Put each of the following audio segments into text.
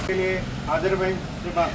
के लिए हाजिर भाई श्रीमान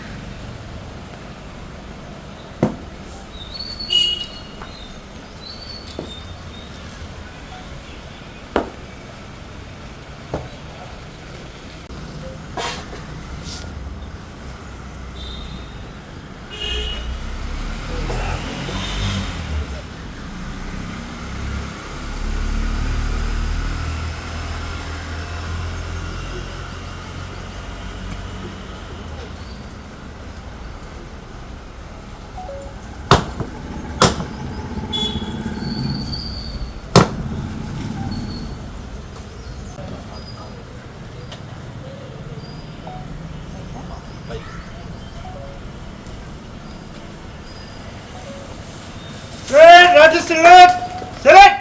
select.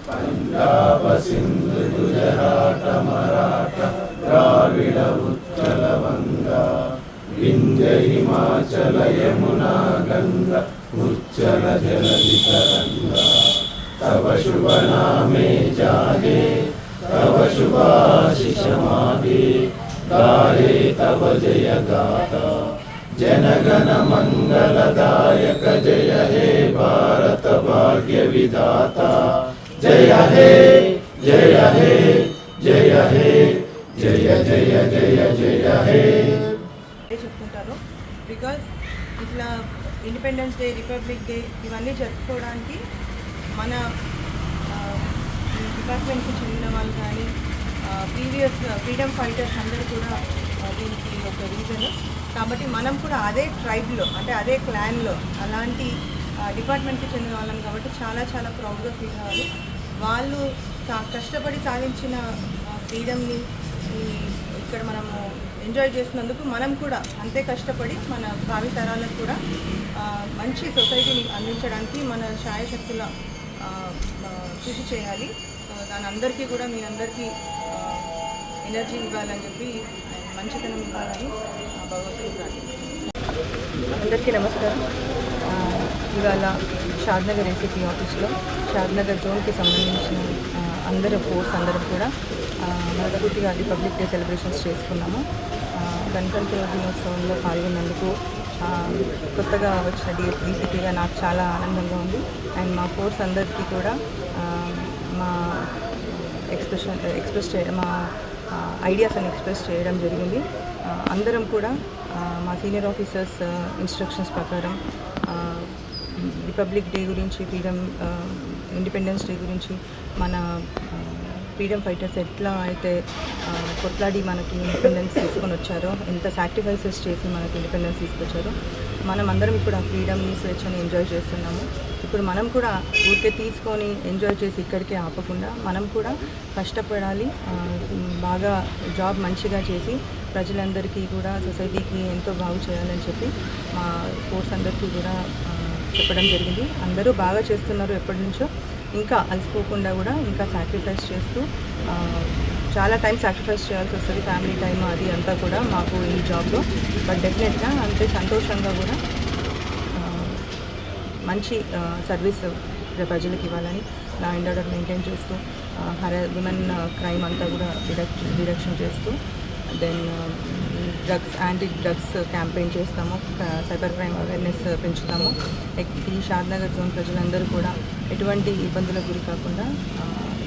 पंजाब सिंधु गुजरात मराठा द्राविड उत्कल बंगा विंध्य हिमाचल यमुना गंगा उच्चल जलधि तरंगा तव शुभ नामे जागे तव शुभाशिष मागे गाये तव जय गाथा जनगण मंगलदायक जय हे भारत भाग्य विधाता जय हे जय हे जय हे जय जय जय जय हे చెప్పుకుంటారు బికాజ్ ఇట్లా ఇండిపెండెన్స్ డే రిపబ్లిక్ డే ఇవన్నీ జరుపుకోవడానికి మన డిపార్ట్మెంట్కి చెందిన వాళ్ళు కానీ ప్రీవియస్ ఫ్రీడమ్ ఫైటర్స్ అందరూ కూడా దీనికి ఒక రీజన్. కాబట్టి మనం కూడా అదే ట్రైబ్లో అంటే అదే క్లాన్లో అలాంటి డిపార్ట్మెంట్కి చెందిన వాళ్ళం కాబట్టి చాలా చాలా ప్రౌడ్గా ఫీల్ అవ్వాలి. వాళ్ళు కష్టపడి సాధించిన ఫ్రీడమ్ని ఇక్కడ మనము ఎంజాయ్ చేసినందుకు మనం కూడా అంతే కష్టపడి మన భావి తరాలకు కూడా మంచి సొసైటీని అందించడానికి మన శాయశక్తుల కృషి చేయాలి. దాని అందరికీ కూడా మీ అందరికీ ఎనర్జీ ఇవ్వాలని చెప్పి మంచితనం ఇవ్వాలని భగవంతుడు ప్రార్థిస్తున్నాను. అందరికీ నమస్కారం. ఇవాళ షాద్నగర్ ఏసీపీ ఆఫీస్లో షాద్నగర్ జోన్కి సంబంధించిన అందరూ ఫోర్స్ అందరూ కూడా మనస్ఫూర్తిగా రిపబ్లిక్ డే సెలబ్రేషన్స్ చేసుకున్నాము. గణతంత్ర దినోత్సవంలో పాల్గొన్నందుకు కొత్తగా వచ్చిన డీసీపీగా నాకు చాలా ఆనందంగా ఉంది. అండ్ మా ఫోర్స్ అందరికీ కూడా మా మా ఐడియాస్ అని ఎక్స్ప్రెస్ చేయడం జరిగింది. అందరం కూడా మా సీనియర్ ఆఫీసర్స్ ఇన్స్ట్రక్షన్స్ ప్రకారం రిపబ్లిక్ డే గురించి ఇండిపెండెన్స్ డే గురించి మన ఫ్రీడమ్ ఫైటర్స్ ఎట్లా అయితే కొట్లాడి మనకి ఇండిపెండెన్స్ తీసుకొని వచ్చారో, ఎంత సాక్రిఫైసెస్ చేసి మనకి ఇండిపెండెన్స్ తీసుకొచ్చారో, మనం అందరం ఇప్పుడు ఆ ఫ్రీడమ్ని స్వేచ్ఛని ఎంజాయ్ చేస్తున్నాము. ఇప్పుడు మనం కూడా ఊరికే తీసుకొని ఎంజాయ్ చేసి ఇక్కడికే ఆపకుండా మనం కూడా కష్టపడాలి, బాగా జాబ్ మంచిగా చేసి ప్రజలందరికీ కూడా సొసైటీకి ఎంతో బాగు చేయాలని చెప్పి మా ఫోర్స్ అందరికీ కూడా చెప్పడం జరిగింది. అందరూ బాగా చేస్తున్నారు ఎప్పటి నుంచో, ఇంకా అలసిపోకుండా కూడా ఇంకా సాక్రిఫైస్ చేస్తూ చాలా టైం సాక్రిఫైస్ చేయాల్సి వస్తుంది, ఫ్యామిలీ టైం అది అంతా కూడా మాకు ఈ జాబ్లో. బట్ డెఫినెట్గా అంతే సంతోషంగా కూడా మంచి సర్వీస్ ప్రజలకు ఇవ్వాలని లా అండ్ ఆర్డర్ మెయింటైన్ చేస్తూ విమెన్ క్రైమ్ అంతా కూడా డిడక్షన్ చేస్తూ దెన్ యాంటీ డ్రగ్స్ క్యాంపెయిన్ చేస్తాము, సైబర్ క్రైమ్ అవేర్నెస్ పెంచుతాము. ఈ షాద్నగర్ జోన్ ప్రజలందరూ కూడా ఎటువంటి ఇబ్బందులకు గురి కాకుండా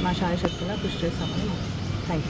మా శాయశక్తులా కృషి చేస్తామని